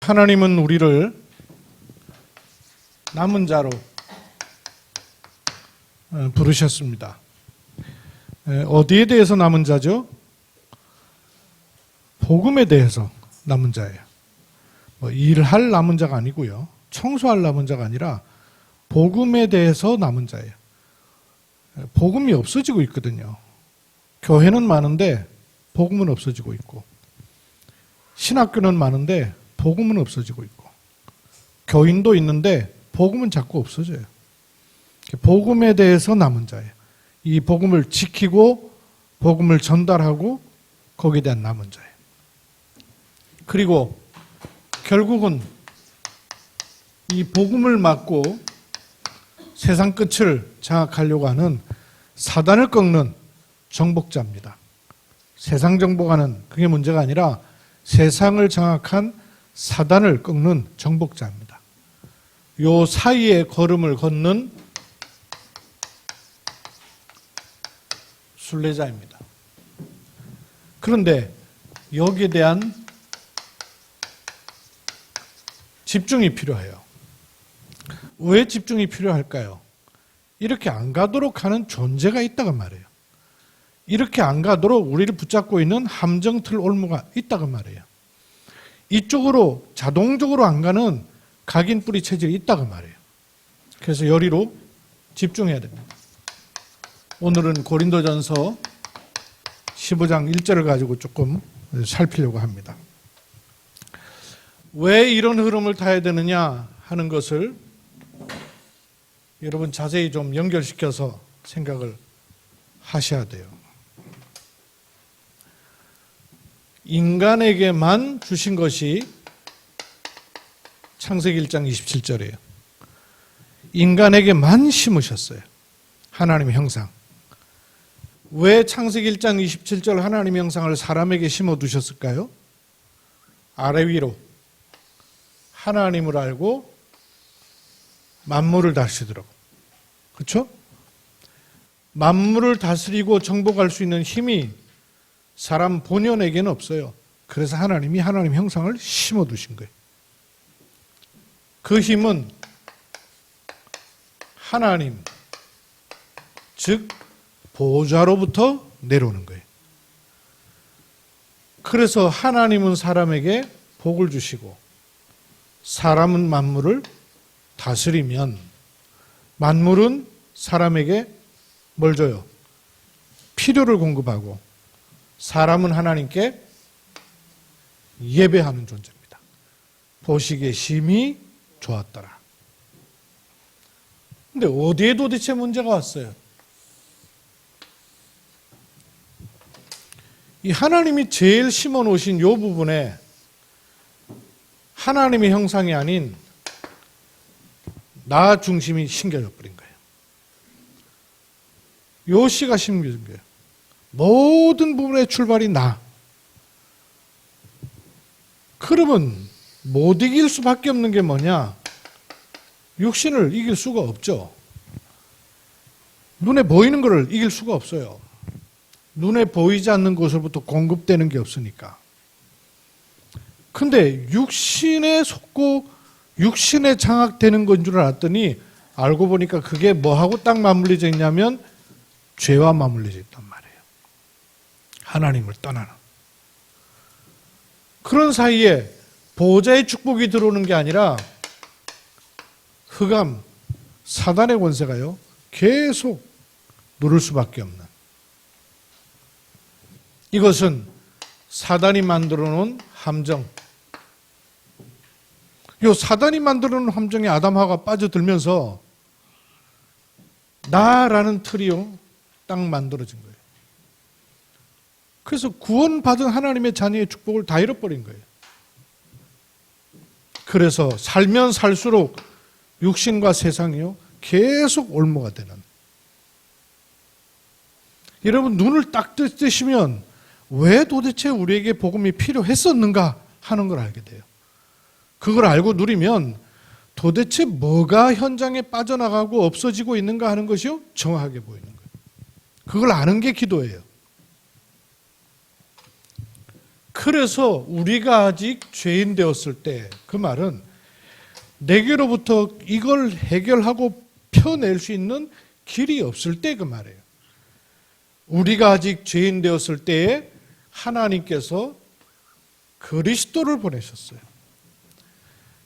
하나님은 우리를 남은 자로 부르셨습니다. 어디에 대해서 남은 자죠? 복음에 대해서 남은 자예요. 일할 남은 자가 아니고요. 청소할 남은 자가 아니라 복음에 대해서 남은 자예요. 복음이 없어지고 있거든요. 교회는 많은데 복음은 없어지고 있고, 신학교는 많은데 복음은 없어지고 있고, 교인도 있는데 복음은 자꾸 없어져요. 복음에 대해서 남은 자예요. 이 복음을 지키고 복음을 전달하고 거기에 대한 남은 자예요. 그리고 결국은 이 복음을 막고 세상 끝을 장악하려고 하는 사단을 꺾는 정복자입니다. 세상 정복하는 그게 문제가 아니라 세상을 장악한 사단을 꺾는 정복자입니다. 요 사이에 걸음을 걷는 순례자입니다. 그런데 여기에 대한 집중이 필요해요. 왜 집중이 필요할까요? 이렇게 안 가도록 하는 존재가 있다고 말해요. 이렇게 안 가도록 우리를 붙잡고 있는 함정틀 올무가 있다고 말해요. 이쪽으로 자동적으로 안 가는 각인 뿌리 체질이 있다고 말해요. 그래서 여리로 집중해야 됩니다. 오늘은 고린도전서 15장 1절을 가지고 조금 살피려고 합니다. 왜 이런 흐름을 타야 되느냐 하는 것을 여러분 자세히 좀 연결시켜서 생각을 하셔야 돼요. 인간에게만 주신 것이 창세기 1장 27절이에요. 인간에게만 심으셨어요. 하나님의 형상. 왜 창세기 1장 27절 하나님의 형상을 사람에게 심어두셨을까요? 아래 위로 하나님을 알고 만물을 다스리도록. 그렇죠? 만물을 다스리고 정복할 수 있는 힘이 사람 본연에게는 없어요. 그래서 하나님이 하나님 형상을 심어두신 거예요. 그 힘은 하나님, 즉 보좌로부터 내려오는 거예요. 그래서 하나님은 사람에게 복을 주시고 사람은 만물을 다스리면 만물은 사람에게 뭘 줘요? 필요를 공급하고 사람은 하나님께 예배하는 존재입니다. 보시기에 심히 좋았더라. 근데 어디에 도대체 문제가 왔어요? 이 하나님이 제일 심어 놓으신 이 부분에 하나님의 형상이 아닌 나 중심이 심겨져 버린 거예요. 요 씨가 심겨진 거예요. 모든 부분의 출발이 나. 그러면 못 이길 수밖에 없는 게 뭐냐? 육신을 이길 수가 없죠. 눈에 보이는 것을 이길 수가 없어요. 눈에 보이지 않는 것으로부터 공급되는 게 없으니까. 근데 육신에 속고 육신에 장악되는 건 줄 알았더니 알고 보니까 그게 뭐하고 딱 맞물려져 있냐면 죄와 맞물려져 있단 말이에요. 하나님을 떠나는. 그런 사이에 보호자의 축복이 들어오는 게 아니라 흑암, 사단의 권세가요 계속 누를 수밖에 없는. 이것은 사단이 만들어 놓은 함정. 이 사단이 만들어 놓은 함정에 아담하가 빠져들면서 나라는 틀이요 딱 만들어진 거예요. 그래서 구원받은 하나님의 자녀의 축복을 다 잃어버린 거예요. 그래서 살면 살수록 육신과 세상이요 계속 올무가 되는. 여러분 눈을 딱 뜨시면 왜 도대체 우리에게 복음이 필요했었는가 하는 걸 알게 돼요. 그걸 알고 누리면 도대체 뭐가 현장에 빠져나가고 없어지고 있는가 하는 것이요 정확하게 보이는 거예요. 그걸 아는 게 기도예요. 그래서 우리가 아직 죄인 되었을 때, 그 말은 내게로부터 이걸 해결하고 펴낼 수 있는 길이 없을 때 그 말이에요. 우리가 아직 죄인 되었을 때에 하나님께서 그리스도를 보내셨어요.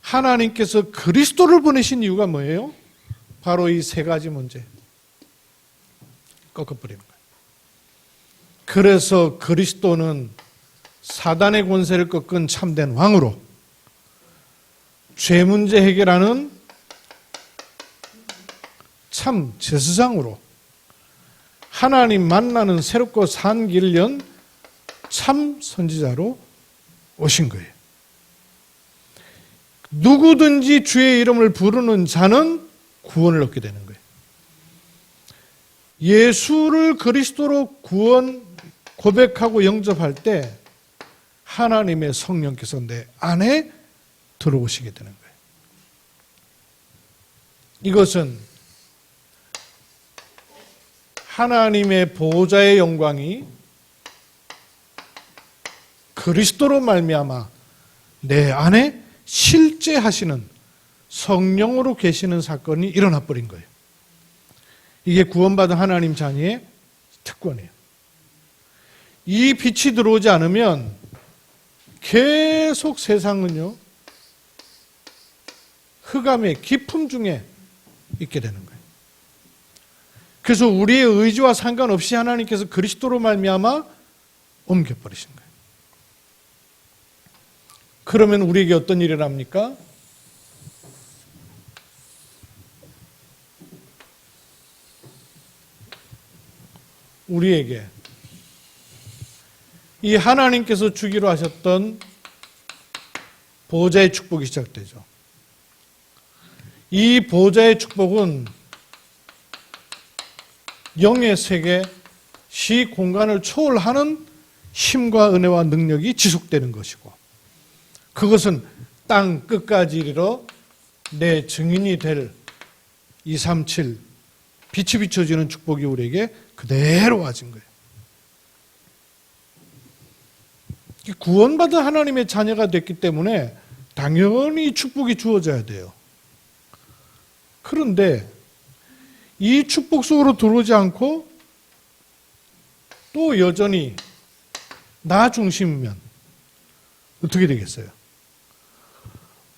하나님께서 그리스도를 보내신 이유가 뭐예요? 바로 이 세 가지 문제. 꺾어버리는 거예요. 그래서 그리스도는 사단의 권세를 꺾은 참된 왕으로, 죄 문제 해결하는 참 제사장으로, 하나님 만나는 새롭고 산 길을 연 참 선지자로 오신 거예요. 누구든지 주의 이름을 부르는 자는 구원을 얻게 되는 거예요. 예수를 그리스도로 구원 고백하고 영접할 때 하나님의 성령께서 내 안에 들어오시게 되는 거예요. 이것은 하나님의 보호자의 영광이 그리스도로 말미암아 내 안에 실제 하시는 성령으로 계시는 사건이 일어나 버린 거예요. 이게 구원받은 하나님 자녀의 특권이에요. 이 빛이 들어오지 않으면 계속 세상은요, 흑암의 깊음 중에 있게 되는 거예요. 그래서 우리의 의지와 상관없이 하나님께서 그리스도로 말미암아 옮겨버리신 거예요. 그러면 우리에게 어떤 일을 합니까? 우리에게 이 하나님께서 주기로 하셨던 보호자의 축복이 시작되죠. 이 보호자의 축복은 영의 세계, 시 공간을 초월하는 힘과 은혜와 능력이 지속되는 것이고, 그것은 땅 끝까지 이르러 내 증인이 될 237 빛이 비춰지는 축복이 우리에게 그대로 와진 거예요. 구원받은 하나님의 자녀가 됐기 때문에 당연히 축복이 주어져야 돼요. 그런데 이 축복 속으로 들어오지 않고 또 여전히 나 중심이면 어떻게 되겠어요?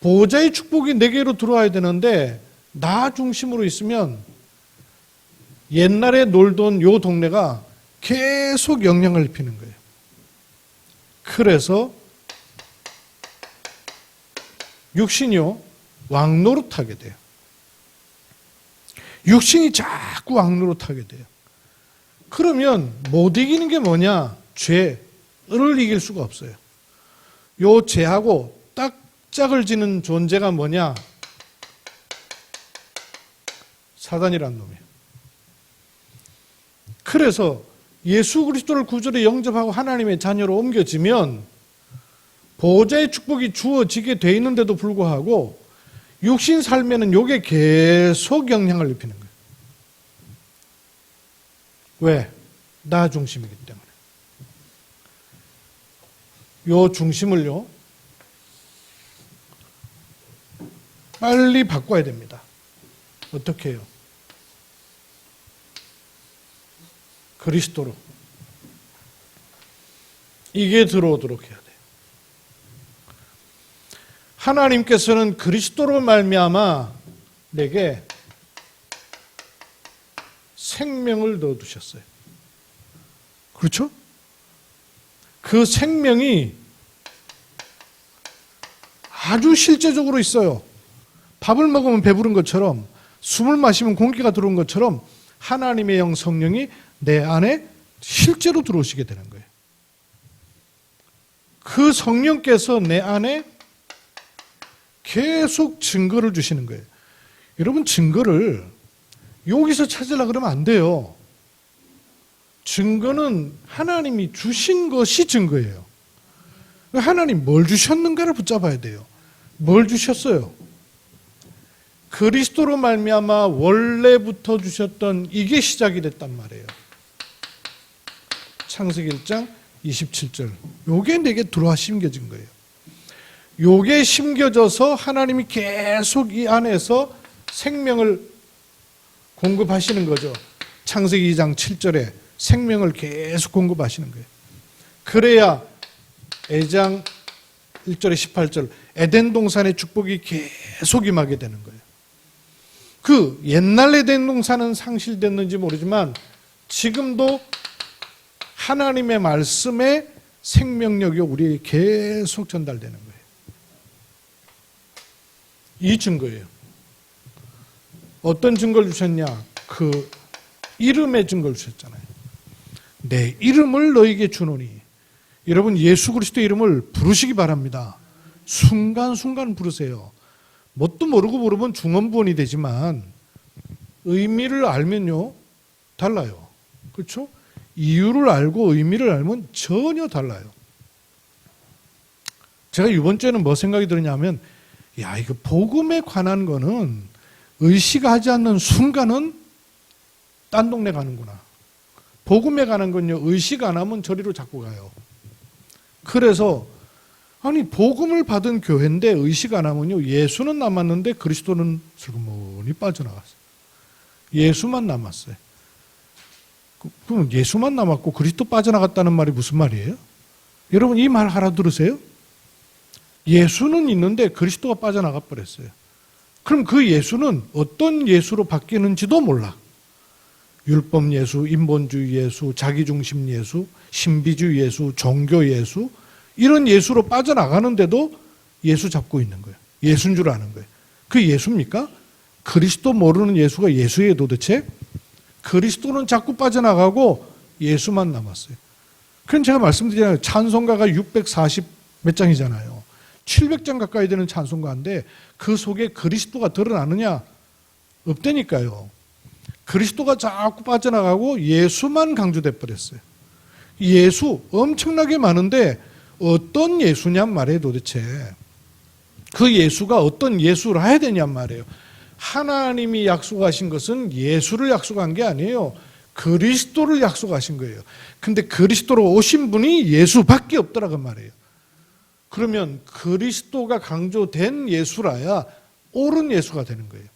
보호자의 축복이 내게로 들어와야 되는데 나 중심으로 있으면 옛날에 놀던 요 동네가 계속 영향을 입히는 거예요. 그래서 육신이요, 왕노릇하게 돼요. 육신이 자꾸 왕노릇하게 돼요. 그러면 못 이기는 게 뭐냐? 죄를 이길 수가 없어요. 요 죄하고 딱 짝을 지는 존재가 뭐냐? 사단이란 놈이에요. 그래서 예수 그리스도를 구주로 영접하고 하나님의 자녀로 옮겨지면 보호자의 축복이 주어지게 돼 있는데도 불구하고 육신 삶에는 요게 계속 영향을 입히는 거예요. 왜? 나 중심이기 때문에. 요 중심을요, 빨리 바꿔야 됩니다. 어떻게 해요? 그리스도로. 이게 들어오도록 해야 돼요. 하나님께서는 그리스도로 말미암아 내게 생명을 넣어두셨어요. 그렇죠? 그 생명이 아주 실제적으로 있어요. 밥을 먹으면 배부른 것처럼, 숨을 마시면 공기가 들어온 것처럼 하나님의 영 성령이 내 안에 실제로 들어오시게 되는 거예요. 그 성령께서 내 안에 계속 증거를 주시는 거예요. 여러분, 증거를 여기서 찾으려고 그러면 안 돼요. 증거는 하나님이 주신 것이 증거예요. 하나님 뭘 주셨는가를 붙잡아야 돼요. 뭘 주셨어요? 그리스도로 말미암아 원래부터 주셨던 이게 시작이 됐단 말이에요. 창세기 1장 27절. 요게 내게 들어와 심겨진 거예요. 요게 심겨져서 하나님이 계속 이 안에서 생명을 공급하시는 거죠. 창세기 2장 7절에 생명을 계속 공급하시는 거예요. 그래야 에장 1절에 18절 에덴 동산의 축복이 계속 임하게 되는 거예요. 그 옛날 에덴 동산은 상실됐는지 모르지만 지금도 하나님의 말씀의 생명력이 우리에게 계속 전달되는 거예요. 이 증거예요. 어떤 증거를 주셨냐? 그 이름의 증거를 주셨잖아요. 내 이름을 너에게 주노니. 여러분 예수 그리스도의 이름을 부르시기 바랍니다. 순간순간 부르세요. 뭣도 모르고 부르면 중언부언이 되지만 의미를 알면요 달라요. 그렇죠? 이유를 알고 의미를 알면 전혀 달라요. 제가 이번 주에는 뭐 생각이 들었냐면 야 이거 복음에 관한 거는 의시가 하지 않는 순간은 딴 동네 가는구나. 복음에 관한 건요 의식 안 하면 저리로 자꾸 가요. 그래서 아니 복음을 받은 교회인데 의식 안 하면요 예수는 남았는데 그리스도는 슬그머니 빠져나갔어요. 예수만 남았어요. 그럼 예수만 남았고 그리스도 빠져나갔다는 말이 무슨 말이에요? 여러분 이 말 알아들으세요? 예수는 있는데 그리스도가 빠져나가 버렸어요. 그럼 그 예수는 어떤 예수로 바뀌는지도 몰라. 율법 예수, 인본주의 예수, 자기중심 예수, 신비주의 예수, 종교 예수 이런 예수로 빠져나가는데도 예수 잡고 있는 거예요. 예수인 줄 아는 거예요. 그 예수입니까? 그리스도 모르는 예수가 예수예요 도대체? 그리스도는 자꾸 빠져나가고 예수만 남았어요. 그럼 제가 말씀드리잖아요. 찬송가가 640 몇 장이잖아요. 700장 가까이 되는 찬송가인데 그 속에 그리스도가 드러나느냐? 없다니까요. 그리스도가 자꾸 빠져나가고 예수만 강조돼 버렸어요. 예수 엄청나게 많은데 어떤 예수냔 말이에요 도대체. 그 예수가 어떤 예수를 해야 되냔 말이에요. 하나님이 약속하신 것은 예수를 약속한 게 아니에요. 그리스도를 약속하신 거예요. 근데 그리스도로 오신 분이 예수밖에 없더라고 말이에요. 그러면 그리스도가 강조된 예수라야 옳은 예수가 되는 거예요.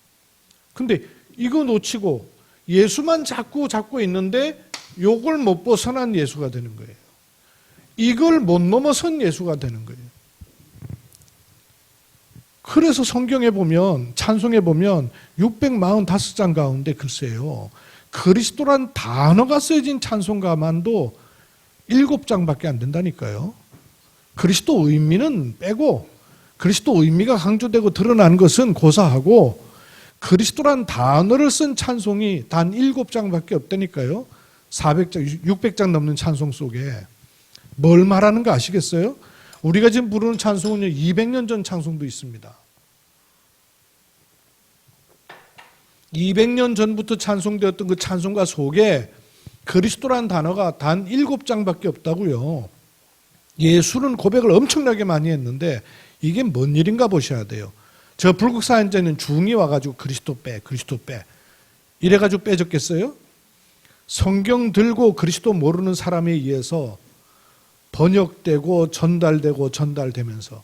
근데 이거 놓치고 예수만 자꾸 잡고 있는데 요걸 못 벗어난 예수가 되는 거예요. 이걸 못 넘어선 예수가 되는 거예요. 그래서 성경에 보면 찬송에 보면 645장 가운데 글쎄요. 그리스도란 단어가 쓰여진 찬송가만도 7장밖에 안 된다니까요. 그리스도 의미는 빼고 그리스도 의미가 강조되고 드러난 것은 고사하고 그리스도란 단어를 쓴 찬송이 단 7장밖에 없다니까요. 400장, 600장 넘는 찬송 속에 뭘 말하는 거 아시겠어요? 우리가 지금 부르는 찬송은요 200년 전 찬송도 있습니다. 200년 전부터 찬송되었던 그 찬송가 속에 그리스도란 단어가 단 7장밖에 없다고요. 예수는 고백을 엄청나게 많이 했는데 이게 뭔 일인가 보셔야 돼요. 저 불국 사연자는 중이 와가지고 그리스도 빼 이래가지고 빼졌겠어요? 성경 들고 그리스도 모르는 사람에 의해서 번역되고 전달되면서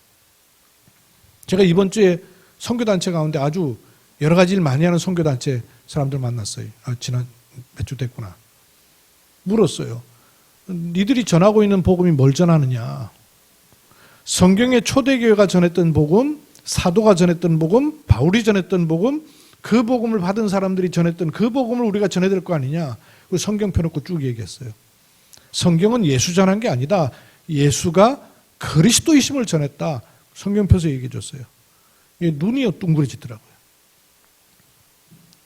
제가 이번 주에 선교단체 가운데 아주 여러 가지 일 많이 하는 선교단체 사람들 만났어요. 지난 몇 주 됐구나. 물었어요. 니들이 전하고 있는 복음이 뭘 전하느냐? 성경의 초대교회가 전했던 복음, 사도가 전했던 복음, 바울이 전했던 복음, 그 복음을 받은 사람들이 전했던 그 복음을 우리가 전해야 될 거 아니냐? 그 성경 펴놓고 쭉 얘기했어요. 성경은 예수 전한 게 아니다. 예수가 그리스도이심을 전했다. 성경 펴서 얘기해 줬어요. 눈이 둥그러지더라고요.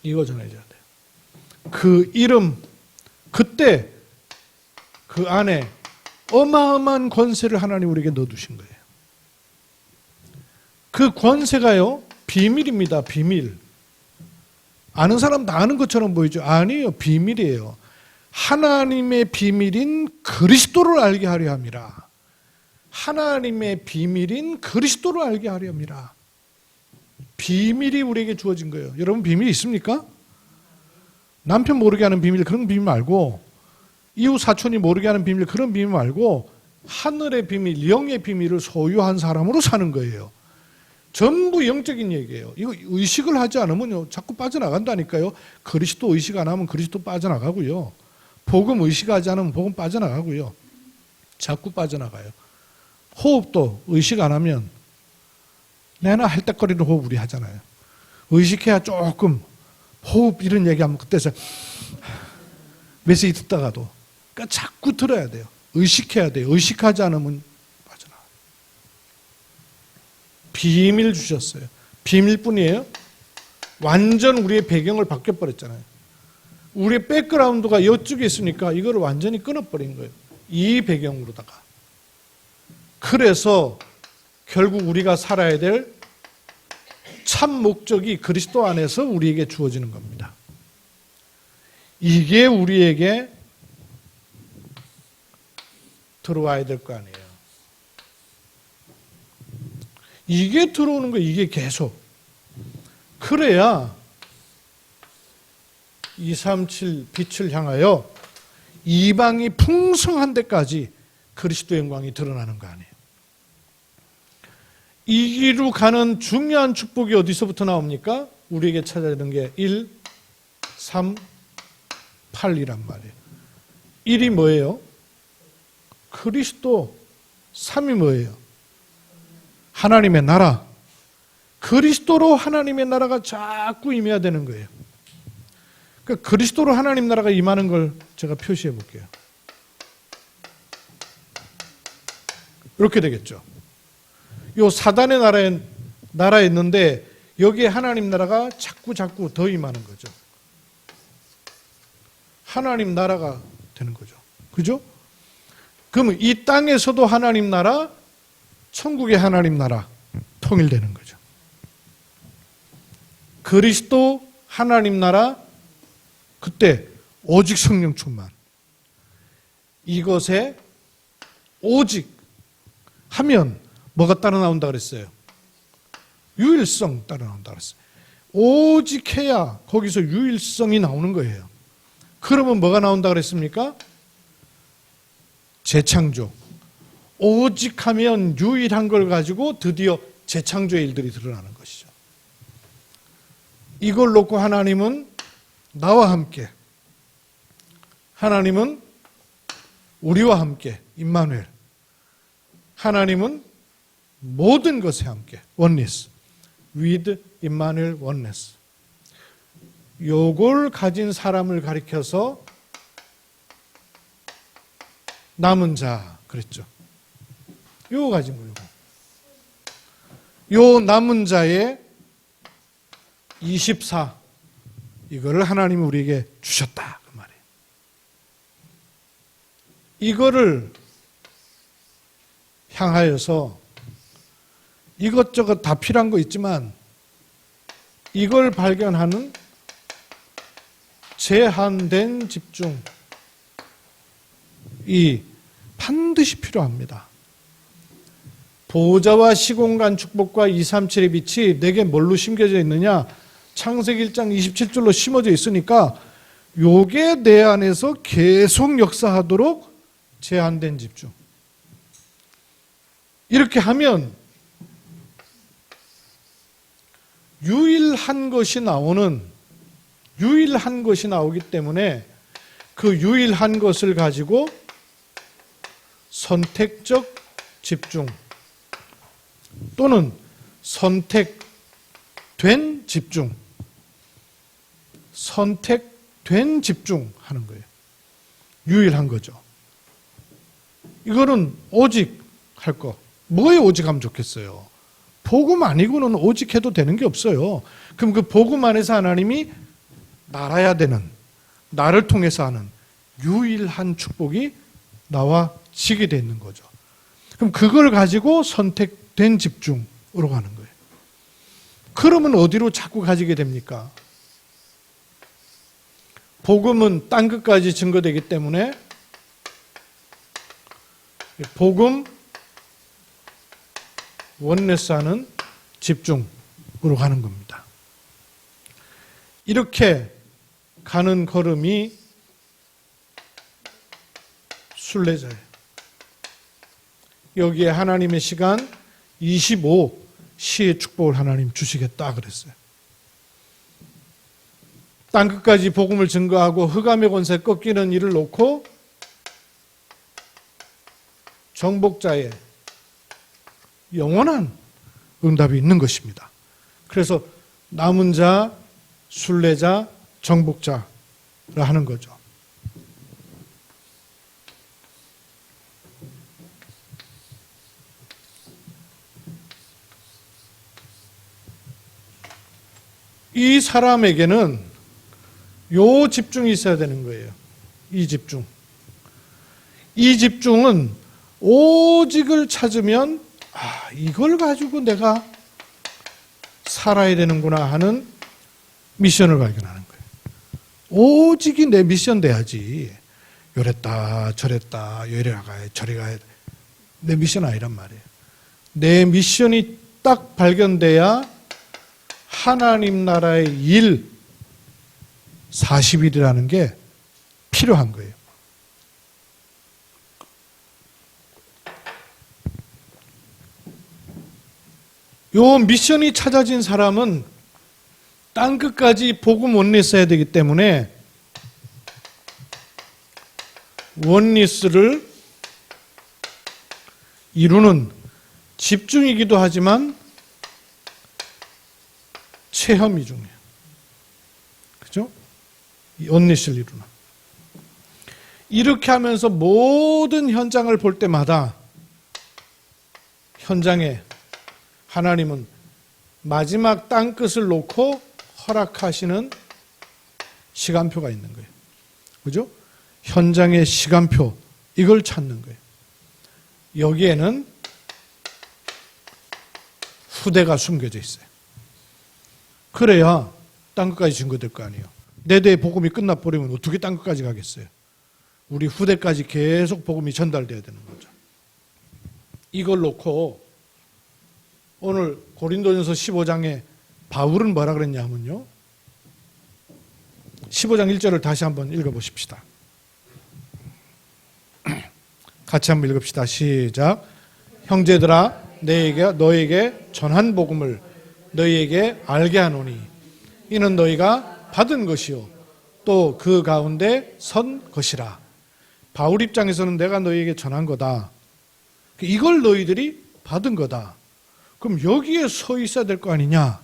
이거 전해줘야 돼요. 그 이름, 그때 그 안에 어마어마한 권세를 하나님 우리에게 넣어두신 거예요. 그 권세가요, 비밀입니다. 비밀. 아는 사람 다 아는 것처럼 보이죠? 아니에요. 비밀이에요. 하나님의 비밀인 그리스도를 알게 하려 함이라. 하나님의 비밀인 그리스도를 알게 하려 함이라. 비밀이 우리에게 주어진 거예요. 여러분 비밀이 있습니까? 남편 모르게 하는 비밀, 그런 비밀 말고 이웃 사촌이 모르게 하는 비밀, 그런 비밀 말고 하늘의 비밀, 영의 비밀을 소유한 사람으로 사는 거예요. 전부 영적인 얘기예요. 이거 의식을 하지 않으면요 자꾸 빠져나간다니까요. 그리스도 의식 안 하면 그리스도 빠져나가고요. 복음 의식하지 않으면 복음 빠져나가고요. 자꾸 빠져나가요. 호흡도 의식 안 하면 내나 할때거리는 호흡 우리 하잖아요. 의식해야 조금 호흡 이런 얘기하면 그때서 메시지 듣다가도 그러니까 자꾸 들어야 돼요. 의식해야 돼요. 의식하지 않으면 빠져나가요. 비밀 주셨어요. 비밀뿐이에요. 완전 우리의 배경을 바뀌어버렸잖아요. 우리의 백그라운드가 이쪽에 있으니까 이걸 완전히 끊어버린 거예요. 이 배경으로다가. 그래서 결국 우리가 살아야 될 참 목적이 그리스도 안에서 우리에게 주어지는 겁니다. 이게 우리에게 들어와야 될 거 아니에요. 이게 들어오는 거예요. 이게 계속. 그래야 237 빛을 향하여 이방이 풍성한 데까지 그리스도 영광이 드러나는 거 아니에요. 이 길로 가는 중요한 축복이 어디서부터 나옵니까? 우리에게 찾아야 되는 게 1, 3, 8이란 말이에요. 1이 뭐예요? 그리스도. 3이 뭐예요? 하나님의 나라. 그리스도로 하나님의 나라가 자꾸 임해야 되는 거예요. 그러니까 그리스도로 하나님 나라가 임하는 걸 제가 표시해 볼게요. 이렇게 되겠죠. 요 사단의 나라에 있는데 여기에 하나님 나라가 자꾸 더 임하는 거죠. 하나님 나라가 되는 거죠. 그죠? 그러면 이 땅에서도 하나님 나라, 천국의 하나님 나라 통일되는 거죠. 그리스도 하나님 나라, 그때 오직 성령 충만. 이것에 오직 하면 뭐가 따라 나온다 그랬어요? 유일성 따라 나온다 그랬어요. 오직 해야 거기서 유일성이 나오는 거예요. 그러면 뭐가 나온다 그랬습니까? 재창조. 오직 하면 유일한 걸 가지고 드디어 재창조의 일들이 드러나는 것이죠. 이걸 놓고 하나님은 나와 함께, 하나님은 우리와 함께, 임마누엘. 하나님은 모든 것에 함께, oneness, with Immanuel oneness. 요걸 가진 사람을 가리켜서 남은 자 그랬죠. 요거 가진 거예요. 요 남은 자의 24, 이거를 하나님이 우리에게 주셨다 그 말이에요. 이거를 향하여서 이것저것 다 필요한 거 있지만 이걸 발견하는 제한된 집중이 반드시 필요합니다. 보좌와 시공간 축복과 237의 빛이 내게 뭘로 심겨져 있느냐? 창세기 1장 27절로 심어져 있으니까 요게 내 안에서 계속 역사하도록 제한된 집중. 이렇게 하면 유일한 것이 나오기 때문에 그 유일한 것을 가지고 선택적 집중 또는 선택된 집중하는 거예요. 유일한 거죠. 이거는 오직 할 거. 뭐에 오직 하면 좋겠어요? 복음 아니고는 오직 해도 되는 게 없어요. 그럼 그 복음 안에서 하나님이 날아야 되는, 나를 통해서 하는 유일한 축복이 나와 지게 돼 있는 거죠. 그럼 그걸 가지고 선택된 집중으로 가는 거예요. 그러면 어디로 자꾸 가지게 됩니까? 복음은 땅 끝까지 증거되기 때문에 복음 원네스하는 집중으로 가는 겁니다. 이렇게 가는 걸음이 순례자예요. 여기에 하나님의 시간 25 시의 축복을 하나님 주시겠다 그랬어요. 땅끝까지 복음을 증거하고 흑암의 권세 꺾이는 일을 놓고 정복자의 영원한 응답이 있는 것입니다. 그래서 남은 자, 순례자, 정복자라 하는 거죠. 이 사람에게는 요 집중이 있어야 되는 거예요. 이 집중. 이 집중은 오직을 찾으면 이걸 가지고 내가 살아야 되는구나 하는 미션을 발견하는 거예요. 오직이 내 미션 돼야지. 요랬다 저랬다 요래 가야 저리 가야 내 미션 아니란 말이에요. 내 미션이 딱 발견돼야 하나님 나라의 일 40일이라는 게 필요한 거예요. 요 미션이 찾아진 사람은 땅끝까지 복음 원리스해야 되기 때문에 원리스를 이루는 집중이기도 하지만 체험이 중요해요. 그죠? 이 원리스를 이루는. 이렇게 하면서 모든 현장을 볼 때마다 현장에 하나님은 마지막 땅끝을 놓고 허락하시는 시간표가 있는 거예요. 그죠? 현장의 시간표, 이걸 찾는 거예요. 여기에는 후대가 숨겨져 있어요. 그래야 땅끝까지 증거될 거 아니에요. 내 대의 복음이 끝나버리면 어떻게 땅끝까지 가겠어요? 우리 후대까지 계속 복음이 전달돼야 되는 거죠. 이걸 놓고 오늘 고린도전서 15장에 바울은 뭐라 그랬냐면요. 15장 1절을 다시 한번 읽어보십시다. 같이 한번 읽읍시다. 시작. 형제들아 너에게 전한 복음을 너희에게 알게 하노니 이는 너희가 받은 것이요 또 그 가운데 선 것이라. 바울 입장에서는 내가 너희에게 전한 거다. 이걸 너희들이 받은 거다. 그럼 여기에 서 있어야 될 거 아니냐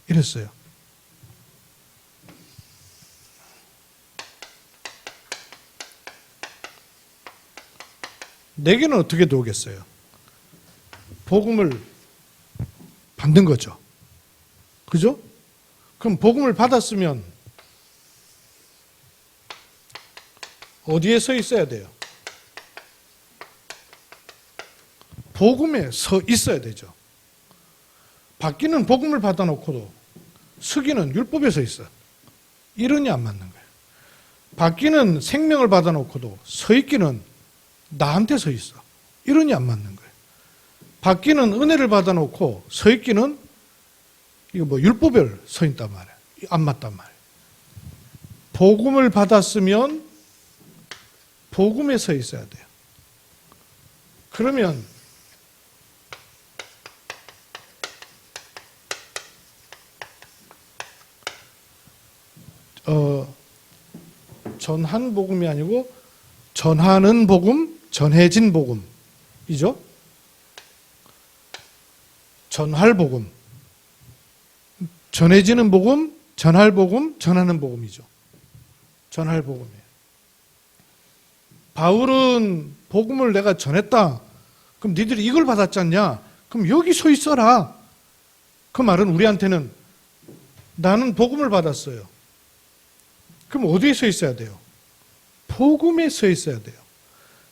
이랬어요. 내게는 어떻게 도우겠어요? 복음을 받는 거죠. 그죠? 그럼 복음을 받았으면 어디에 서 있어야 돼요? 복음에 서 있어야 되죠. 받기는 복음을 받아놓고도 서기는 율법에 서 있어. 이론이 안 맞는 거예요. 받기는 생명을 받아놓고도 서 있기는 나한테 서 있어. 이론이 안 맞는 거예요. 받기는 은혜를 받아놓고 서 있기는 이거 뭐 율법에 서 있단 말이에요. 안 맞단 말이에요. 복음을 받았으면 복음에 서 있어야 돼요. 그러면 전한 복음이 아니고 전하는 복음, 전해진 복음이죠. 전할 복음, 전해지는 복음, 전할 복음, 전하는 복음이죠. 전할 복음이에요. 바울은 복음을 내가 전했다. 그럼 니들이 이걸 받았지 않냐? 그럼 여기 서 있어라. 그 말은 우리한테는 나는 복음을 받았어요. 그럼 어디에 서 있어야 돼요? 복음에 서 있어야 돼요.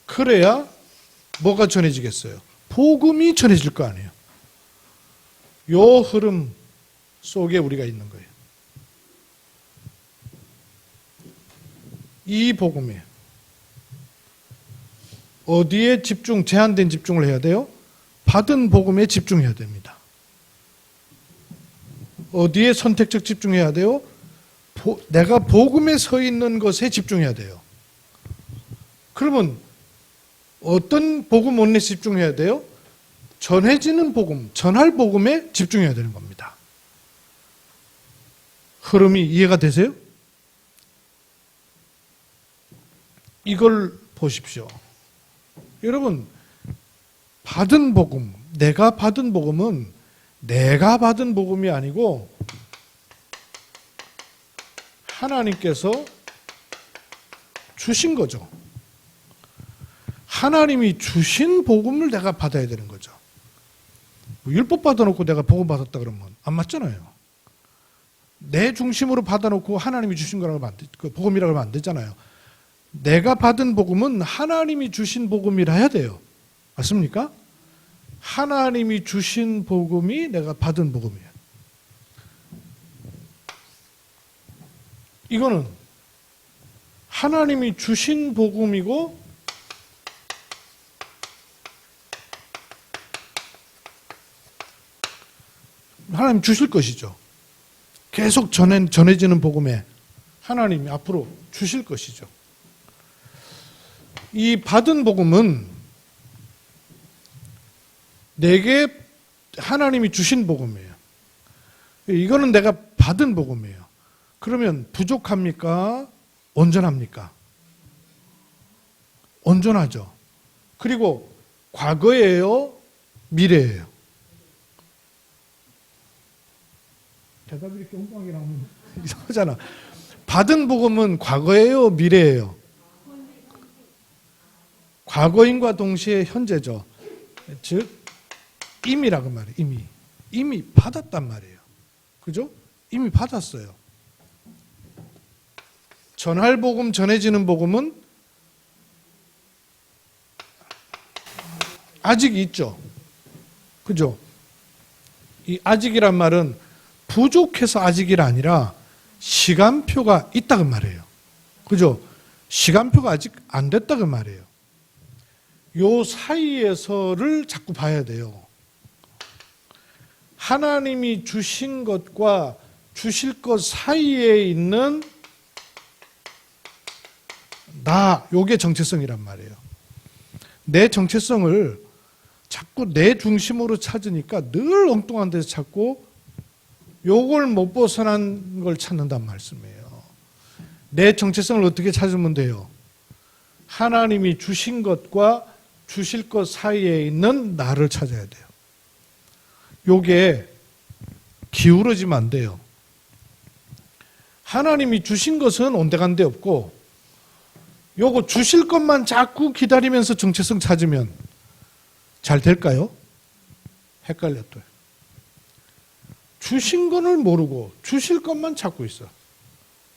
그래야 뭐가 전해지겠어요? 복음이 전해질 거 아니에요. 요 흐름 속에 우리가 있는 거예요. 이 복음에 어디에 제한된 집중을 해야 돼요? 받은 복음에 집중해야 됩니다. 어디에 선택적 집중해야 돼요? 내가 복음에 서 있는 것에 집중해야 돼요. 그러면 어떤 복음 원리에 집중해야 돼요? 전해지는 복음, 전할 복음에 집중해야 되는 겁니다. 흐름이 이해가 되세요? 이걸 보십시오. 여러분, 받은 복음, 내가 받은 복음은 내가 받은 복음이 아니고 하나님께서 주신 거죠. 하나님이 주신 복음을 내가 받아야 되는 거죠. 율법 받아놓고 내가 복음 받았다 그러면 안 맞잖아요. 내 중심으로 받아놓고 하나님이 주신 거라고 복음이라고 하면 안 되잖아요. 내가 받은 복음은 하나님이 주신 복음이라 해야 돼요. 맞습니까? 하나님이 주신 복음이 내가 받은 복음이에요. 이거는 하나님이 주신 복음이고 하나님 주실 것이죠. 계속 전해지는 복음에 하나님이 앞으로 주실 것이죠. 이 받은 복음은 내게 하나님이 주신 복음이에요. 이거는 내가 받은 복음이에요. 그러면 부족합니까? 온전합니까? 온전하죠. 그리고 과거예요? 미래예요? 대답이 이렇게 엉뚱하게 나오면 이상하잖아. 받은 복음은 과거예요? 미래예요? 과거인과 동시에 현재죠. 즉 이미라고 말이에요. 이미 받았단 말이에요. 그죠? 이미 받았어요. 전할 복음, 전해지는 복음은 아직 있죠. 그죠? 이 아직이란 말은 부족해서 아직이 아니라 시간표가 있다고 말이에요. 그죠? 시간표가 아직 안 됐다고 말이에요. 요 사이에서를 자꾸 봐야 돼요. 하나님이 주신 것과 주실 것 사이에 있는 요게 정체성이란 말이에요. 내 정체성을 자꾸 내 중심으로 찾으니까 늘 엉뚱한 데서 찾고 요걸 못 벗어난 걸 찾는단 말씀이에요. 내 정체성을 어떻게 찾으면 돼요? 하나님이 주신 것과 주실 것 사이에 있는 나를 찾아야 돼요. 요게 기울어지면 안 돼요. 하나님이 주신 것은 온데간데 없고 요거 주실 것만 자꾸 기다리면서 정체성 찾으면 잘 될까요? 헷갈렸어요. 주신 것을 모르고 주실 것만 찾고 있어.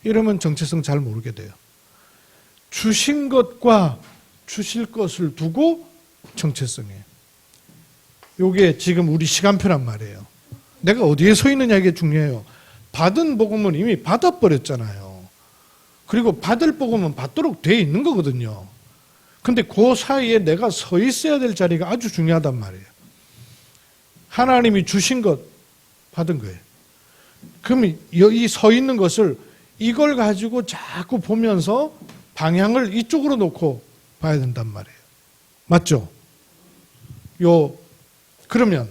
이러면 정체성 잘 모르게 돼요. 주신 것과 주실 것을 두고 정체성이에요. 이게 지금 우리 시간표란 말이에요. 내가 어디에 서 있느냐 이게 중요해요. 받은 복음은 이미 받아버렸잖아요. 그리고 받을 복음은 받도록 돼 있는 거거든요. 근데 그 사이에 내가 서 있어야 될 자리가 아주 중요하단 말이에요. 하나님이 주신 것 받은 거예요. 그럼 이 서 있는 것을 이걸 가지고 자꾸 보면서 방향을 이쪽으로 놓고 봐야 된단 말이에요. 맞죠? 그러면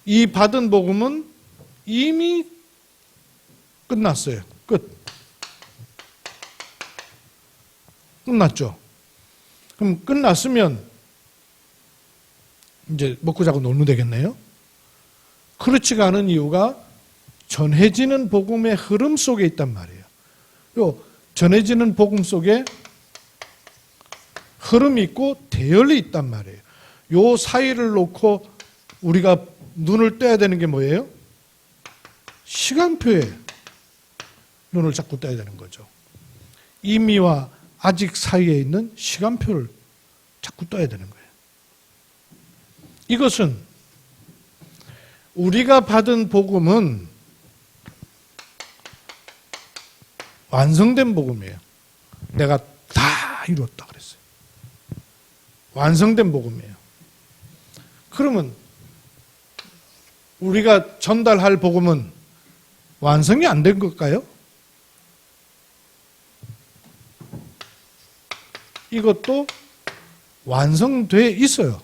이 받은 복음은 이미 끝났어요. 끝났죠. 그럼 끝났으면 이제 먹고 자고 놀면 되겠네요. 그렇지가 않은 이유가 전해지는 복음의 흐름 속에 있단 말이에요. 전해지는 복음 속에 흐름이 있고 대열이 있단 말이에요. 요 사이를 놓고 우리가 눈을 떼야 되는 게 뭐예요? 시간표에 눈을 자꾸 떼야 되는 거죠. 이미와 아직 사이에 있는 시간표를 자꾸 떠야 되는 거예요. 이것은 우리가 받은 복음은 완성된 복음이에요. 내가 다 이루었다 그랬어요. 완성된 복음이에요. 그러면 우리가 전달할 복음은 완성이 안 된 걸까요? 이것도 완성돼 있어요.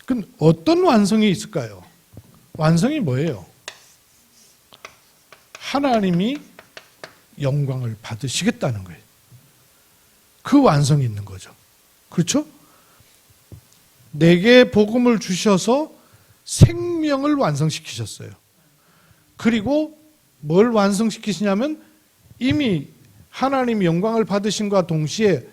그럼 어떤 완성이 있을까요? 완성이 뭐예요? 하나님이 영광을 받으시겠다는 거예요. 그 완성이 있는 거죠. 그렇죠? 내게 복음을 주셔서 생명을 완성시키셨어요. 그리고 뭘 완성시키시냐면 이미 하나님이 영광을 받으심과 동시에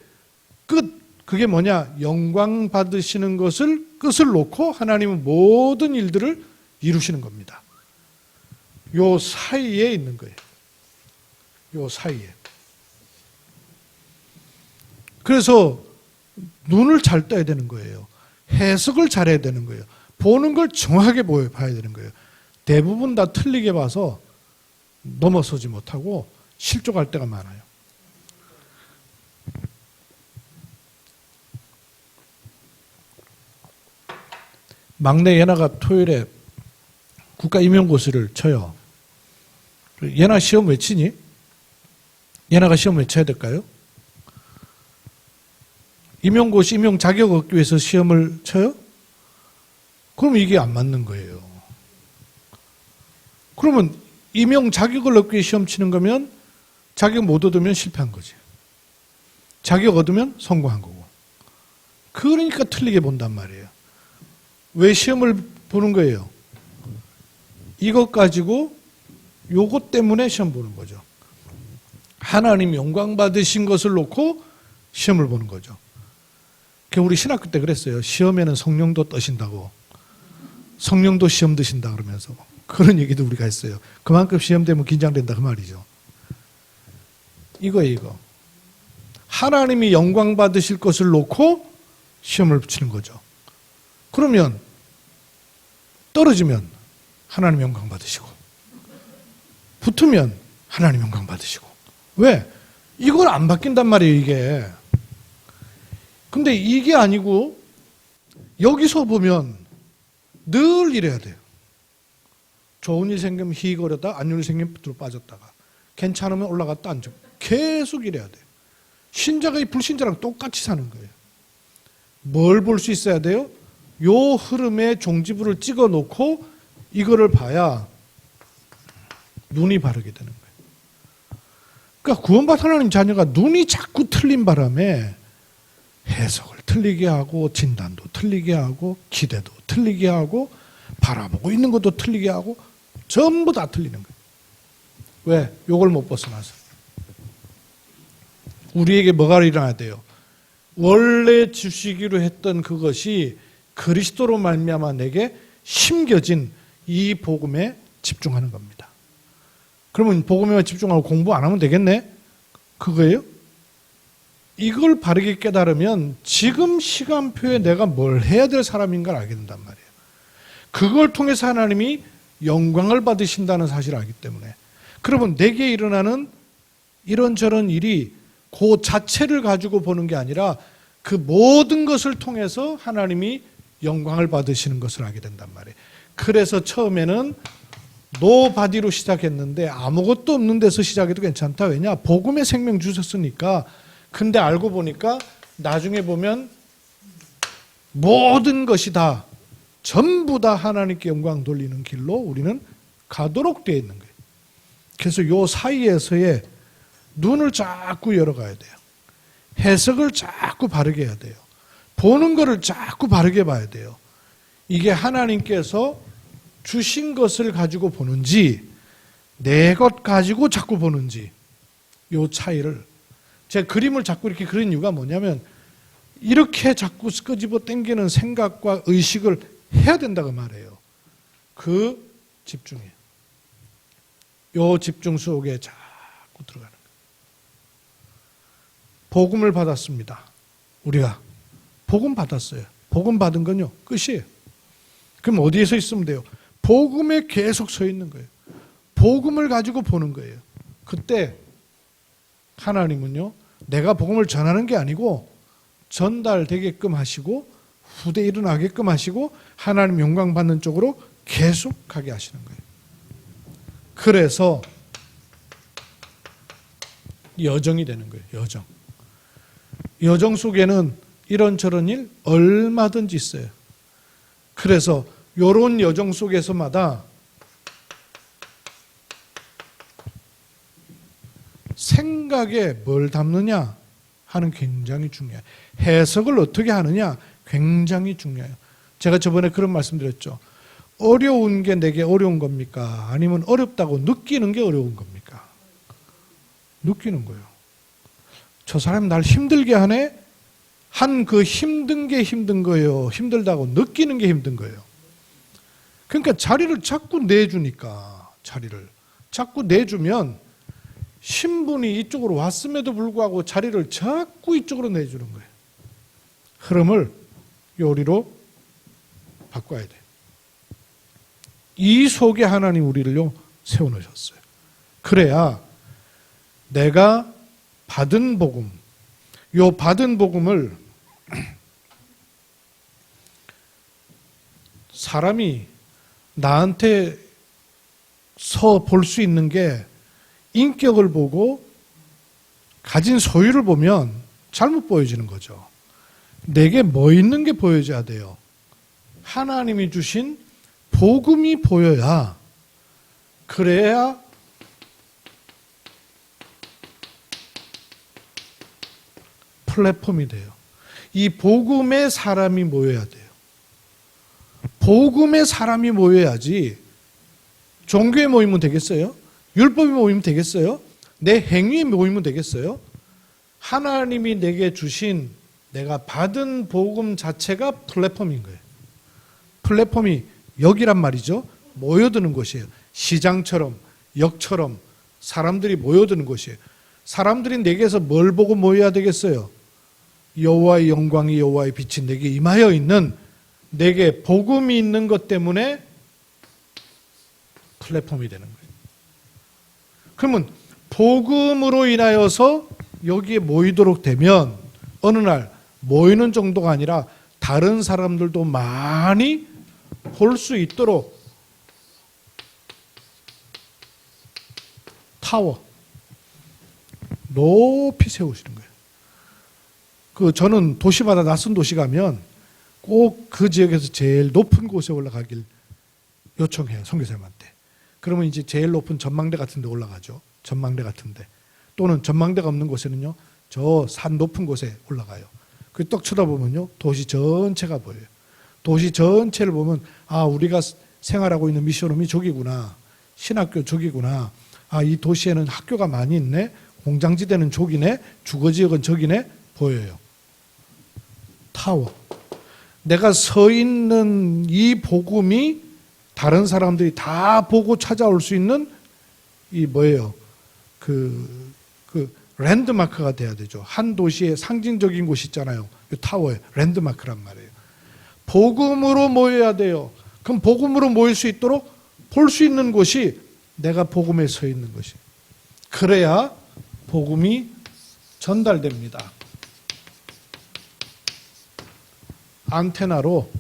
그게 뭐냐? 영광 받으시는 것을 끝을 놓고 하나님은 모든 일들을 이루시는 겁니다. 요 사이에 있는 거예요. 요 사이에. 그래서 눈을 잘 떠야 되는 거예요. 해석을 잘해야 되는 거예요. 보는 걸 정확하게 봐야 되는 거예요. 대부분 다 틀리게 봐서 넘어서지 못하고 실족할 때가 많아요. 막내 예나가 토요일에 국가임용고시를 쳐요. 예나 시험 왜 치니? 예나가 시험 왜 쳐야 될까요? 임용고시, 임용 자격 얻기 위해서 시험을 쳐요? 그럼 이게 안 맞는 거예요. 그러면 임용 자격을 얻기 위해 시험 치는 거면 자격 못 얻으면 실패한 거지. 자격 얻으면 성공한 거고. 그러니까 틀리게 본단 말이에요. 왜 시험을 보는 거예요? 이것 가지고 요것 때문에 시험 보는 거죠. 하나님 영광 받으신 것을 놓고 시험을 보는 거죠. 우리 신학교 때 그랬어요. 시험에는 성령도 떠신다고. 성령도 시험 드신다 그러면서 그런 얘기도 우리가 했어요. 그만큼 시험 되면 긴장된다 그 말이죠. 이거예요, 이거. 하나님이 영광 받으실 것을 놓고 시험을 치는 거죠. 그러면 떨어지면 하나님 영광 받으시고 붙으면 하나님 영광 받으시고. 왜? 이걸 안 바뀐단 말이에요, 이게. 근데 이게 아니고 여기서 보면 늘 이래야 돼요. 좋은 일 생기면 희거려다 안 좋은 일 생기면 뒤로 빠졌다가 괜찮으면 올라갔다 앉아. 계속 이래야 돼요. 신자가 이 불신자랑 똑같이 사는 거예요. 뭘 볼 수 있어야 돼요? 요 흐름에 종지부를 찍어 놓고 이거를 봐야 눈이 바르게 되는 거예요. 그러니까 구원받은 하나님 자녀가 눈이 자꾸 틀린 바람에 해석을 틀리게 하고 진단도 틀리게 하고 기대도 틀리게 하고 바라보고 있는 것도 틀리게 하고 전부 다 틀리는 거예요. 왜? 요걸 못 벗어나서. 우리에게 뭐가 일어나야 돼요? 원래 주시기로 했던 그것이 그리스도로 말미암아 내게 심겨진 이 복음에 집중하는 겁니다. 그러면 복음에만 집중하고 공부 안 하면 되겠네? 그거예요? 이걸 바르게 깨달으면 지금 시간표에 내가 뭘 해야 될 사람인가를 알게 된단 말이에요. 그걸 통해서 하나님이 영광을 받으신다는 사실을 알기 때문에. 그러면 내게 일어나는 이런저런 일이 그 자체를 가지고 보는 게 아니라 그 모든 것을 통해서 하나님이 영광을 받으시는 것을 알게 된단 말이에요. 그래서 처음에는 노바디로 시작했는데 아무것도 없는 데서 시작해도 괜찮다. 왜냐? 복음의 생명 주셨으니까. 근데 알고 보니까 나중에 보면 모든 것이 다 전부 다 하나님께 영광 돌리는 길로 우리는 가도록 되어 있는 거예요. 그래서 요 사이에서의 눈을 자꾸 열어가야 돼요. 해석을 자꾸 바르게 해야 돼요. 보는 거를 자꾸 바르게 봐야 돼요. 이게 하나님께서 주신 것을 가지고 보는지 내 것 가지고 자꾸 보는지 요 차이를 제 그림을 자꾸 이렇게 그린 이유가 뭐냐면 이렇게 자꾸 끄집어 당기는 생각과 의식을 해야 된다고 말해요. 그 집중이에요. 요 집중 속에 자꾸 들어가는 거예요. 복음을 받았습니다. 우리가 복음 받았어요. 복음 받은 건요 끝이에요. 그럼 어디에 서 있으면 돼요? 복음에 계속 서 있는 거예요. 복음을 가지고 보는 거예요. 그때 하나님은요 내가 복음을 전하는 게 아니고 전달되게끔 하시고 후대에 일어나게끔 하시고 하나님 영광 받는 쪽으로 계속 가게 하시는 거예요. 그래서 여정이 되는 거예요. 여정 속에는 이런저런 일 얼마든지 있어요. 그래서 이런 여정 속에서마다 생각에 뭘 담느냐 하는 굉장히 중요해요. 해석을 어떻게 하느냐 굉장히 중요해요. 제가 저번에 그런 말씀드렸죠. 어려운 게 내게 어려운 겁니까? 아니면 어렵다고 느끼는 게 어려운 겁니까? 느끼는 거예요. 저 사람이 날 힘들게 하네? 한 그 힘든 게 힘든 거예요. 힘들다고 느끼는 게 힘든 거예요. 그러니까 자리를 자꾸 내주니까, 자리를 자꾸 내주면 신분이 이쪽으로 왔음에도 불구하고 자리를 자꾸 이쪽으로 내주는 거예요. 흐름을 요리로 바꿔야 돼요. 이 속에 하나님 우리를요 세워놓으셨어요. 그래야 내가 받은 복음, 요 받은 복음을 사람이 나한테 서 볼 수 있는 게 인격을 보고 가진 소유를 보면 잘못 보여지는 거죠. 내게 뭐 있는 게 보여져야 돼요. 하나님이 주신 복음이 보여야, 그래야 플랫폼이 돼요. 이 복음의 사람이 모여야 돼요. 복음의 사람이 모여야지 종교에 모이면 되겠어요? 율법에 모이면 되겠어요? 내 행위에 모이면 되겠어요? 하나님이 내게 주신, 내가 받은 복음 자체가 플랫폼인 거예요. 플랫폼이 여기란 말이죠. 모여드는 곳이에요. 시장처럼, 역처럼 사람들이 모여드는 곳이에요. 사람들이 내게서 뭘 보고 모여야 되겠어요? 여호와의 영광이, 여호와의 빛이 내게 임하여 있는, 내게 복음이 있는 것 때문에 플랫폼이 되는 거예요. 그러면 복음으로 인하여서 여기에 모이도록 되면 어느 날 모이는 정도가 아니라 다른 사람들도 많이 볼 수 있도록 타워 높이 세우시는 거예요. 저는 도시마다 낯선 도시 가면 꼭 그 지역에서 제일 높은 곳에 올라가길 요청해요, 선교사님한테. 그러면 이제 제일 높은 전망대 같은 데 올라가죠. 전망대 같은 데. 또는 전망대가 없는 곳에는요, 저 산 높은 곳에 올라가요. 그 떡 쳐다보면요, 도시 전체가 보여요. 도시 전체를 보면, 아, 우리가 생활하고 있는 미션홈이 저기구나. 신학교 저기구나. 아, 이 도시에는 학교가 많이 있네. 공장지대는 저기네. 주거지역은 저기네. 보여요. 타워. 내가 서 있는 이 복음이 다른 사람들이 다 보고 찾아올 수 있는 이 뭐예요? 랜드마크가 돼야 되죠. 한 도시의 상징적인 곳이 있잖아요. 이 타워에 랜드마크란 말이에요. 복음으로 모여야 돼요. 그럼 복음으로 모일 수 있도록 볼 수 있는 곳이 내가 복음에 서 있는 것이. 그래야 복음이 전달됩니다. 안테나로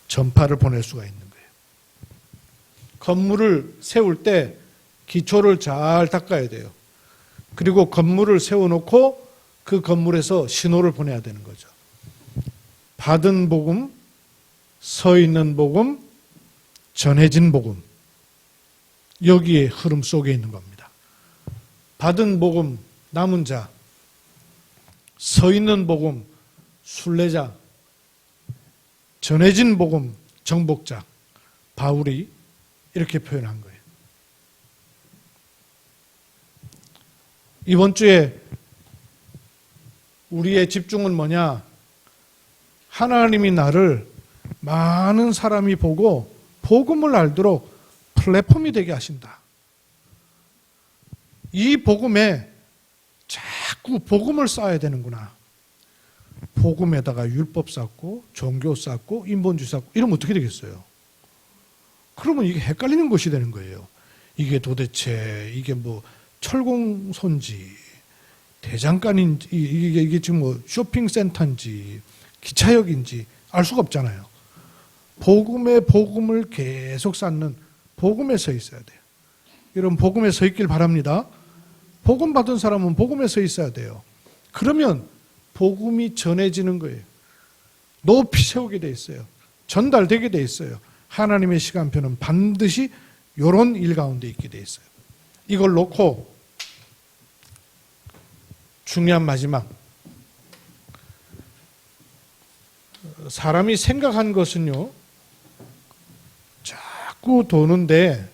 전파를 보낼 수가 있는 거예요. 건물을 세울 때 기초를 잘 닦아야 돼요. 그리고 건물을 세워놓고 그 건물에서 신호를 보내야 되는 거죠. 받은 복음, 서 있는 복음, 전해진 복음. 여기에 흐름 속에 있는 겁니다. 받은 복음, 남은 자, 서 있는 복음, 순례자, 전해진 복음, 정복자. 바울이 이렇게 표현한 거예요. 이번 주에 우리의 집중은 뭐냐? 하나님이 나를 많은 사람이 보고 복음을 알도록 플랫폼이 되게 하신다. 이 복음에 자꾸 복음을 쌓아야 되는구나. 복음에다가 율법 쌓고 종교 쌓고 인본주의 쌓고 이러면 어떻게 되겠어요? 그러면 이게 헷갈리는 것이 되는 거예요. 이게 도대체 이게 뭐 철공소인지 대장간인지 이게 지금 뭐 쇼핑센터인지 기차역인지 알 수가 없잖아요. 복음의 복음을 계속 쌓는 복음에 서 있어야 돼요. 여러분 복음에 서 있길 바랍니다. 복음 받은 사람은 복음에 서 있어야 돼요. 그러면 복음이 전해지는 거예요. 높이 세우게 돼 있어요. 전달되게 돼 있어요. 하나님의 시간표는 반드시 이런 일 가운데 있게 돼 있어요. 이걸 놓고 중요한 마지막, 사람이 생각한 것은요 자꾸 도는데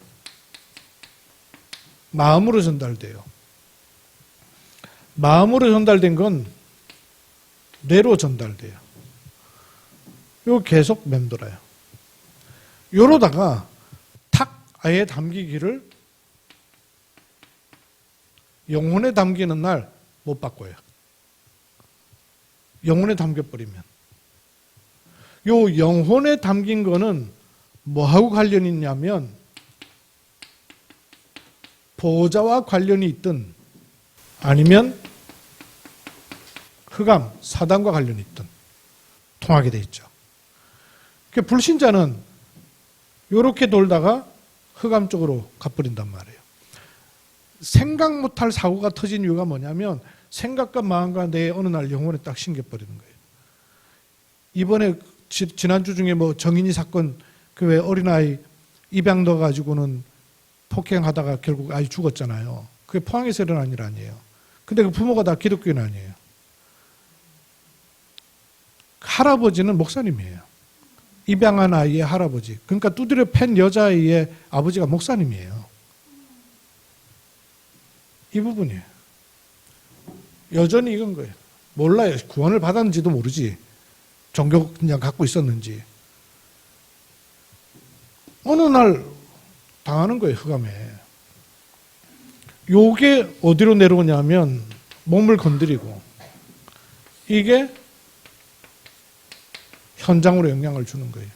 마음으로 전달돼요. 마음으로 전달된 건 뇌로 전달돼요. 이거 계속 맴돌아요. 이러다가 탁 아예 담기기를 영혼에 담기는 날 못 바꿔요. 영혼에 담겨버리면. 요 영혼에 담긴 거는 뭐하고 관련이 있냐면 보호자와 관련이 있든 아니면 흑암, 사단과 관련이 있든 통하게 돼 있죠. 불신자는 이렇게 돌다가 흑암 쪽으로 가버린단 말이에요. 생각 못할 사고가 터진 이유가 뭐냐면 생각과 마음과 내 어느 날 영혼에 딱 심겨버리는 거예요. 이번에 지난주 중에 뭐 정인이 사건, 그 왜 어린아이 입양 넣어가지고는 폭행하다가 결국 아이 죽었잖아요. 그게 포항에서 일어난 일 아니에요. 근데 그 부모가 다 기독교인 아니에요. 할아버지는 목사님이에요. 입양한 아이의 할아버지. 그러니까 두드려 팬 여자아이의 아버지가 목사님이에요. 이 부분이에요. 여전히 이건 거예요. 몰라요. 구원을 받았는지도 모르지. 종교 그냥 갖고 있었는지. 어느 날 당하는 거예요. 흑암에. 요게 어디로 내려오냐면 몸을 건드리고 이게 현장으로 영향을 주는 거예요.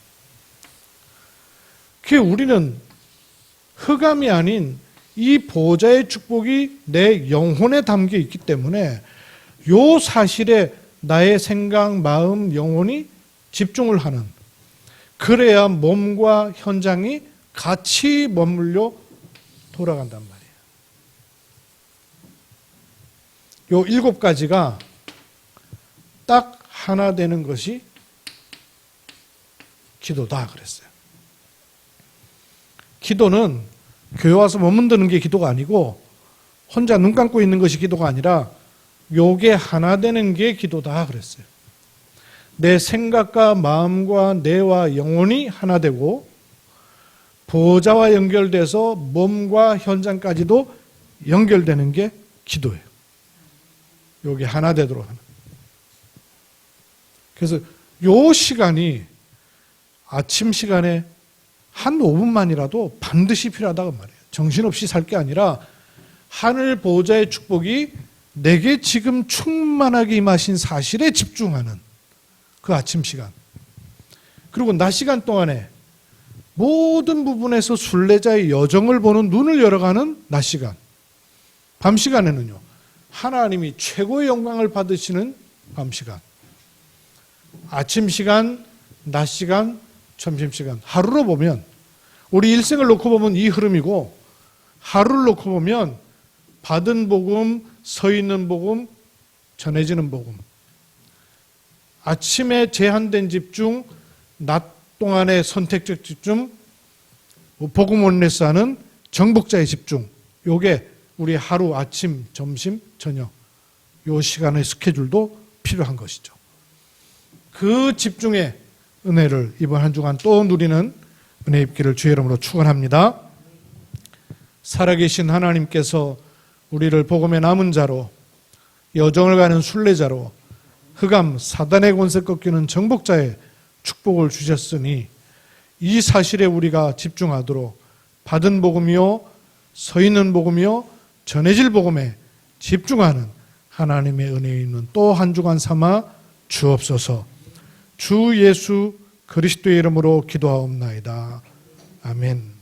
그 우리는 흑암이 아닌 이 보호자의 축복이 내 영혼에 담겨 있기 때문에 요 사실에 나의 생각, 마음, 영혼이 집중을 하는, 그래야 몸과 현장이 같이 머물러 돌아간단 말이에요. 요 7가지가 딱 하나 되는 것이 기도다 그랬어요. 기도는 교회 와서 머문드는 게 기도가 아니고 혼자 눈 감고 있는 것이 기도가 아니라 요게 하나 되는 게 기도다 그랬어요. 내 생각과 마음과 뇌와 영혼이 하나 되고 보호자와 연결돼서 몸과 현장까지도 연결되는 게 기도예요. 요게 하나 되도록 하는. 그래서 요 시간이 아침 시간에 한 5분만이라도 반드시 필요하다고 말해요. 정신없이 살 게 아니라 하늘 보호자의 축복이 내게 지금 충만하게 임하신 사실에 집중하는 그 아침 시간. 그리고 낮 시간 동안에 모든 부분에서 순례자의 여정을 보는 눈을 열어가는 낮 시간. 밤 시간에는요, 하나님이 최고의 영광을 받으시는 밤 시간. 아침 시간, 낮 시간, 점심시간. 하루로 보면 우리 일생을 놓고 보면 이 흐름이고, 하루를 놓고 보면 받은 복음, 서 있는 복음, 전해지는 복음. 아침에 제한된 집중, 낮 동안의 선택적 집중, 복음 원리에서 하는 정복자의 집중. 요게 우리 하루 아침, 점심, 저녁 요 시간의 스케줄도 필요한 것이죠. 그 집중의 은혜를 이번 한 주간 또 누리는 은혜 입기를 주의 이름으로 축원합니다. 살아계신 하나님께서 우리를 복음의 남은 자로, 여정을 가는 순례자로, 흑암 사단의 권세 꺾이는 정복자의 축복을 주셨으니 이 사실에 우리가 집중하도록 받은 복음이요, 서 있는 복음이요, 전해질 복음에 집중하는 하나님의 은혜에 있는 또 한 주간 삼아 주옵소서. 주 예수 그리스도의 이름으로 기도하옵나이다. 아멘.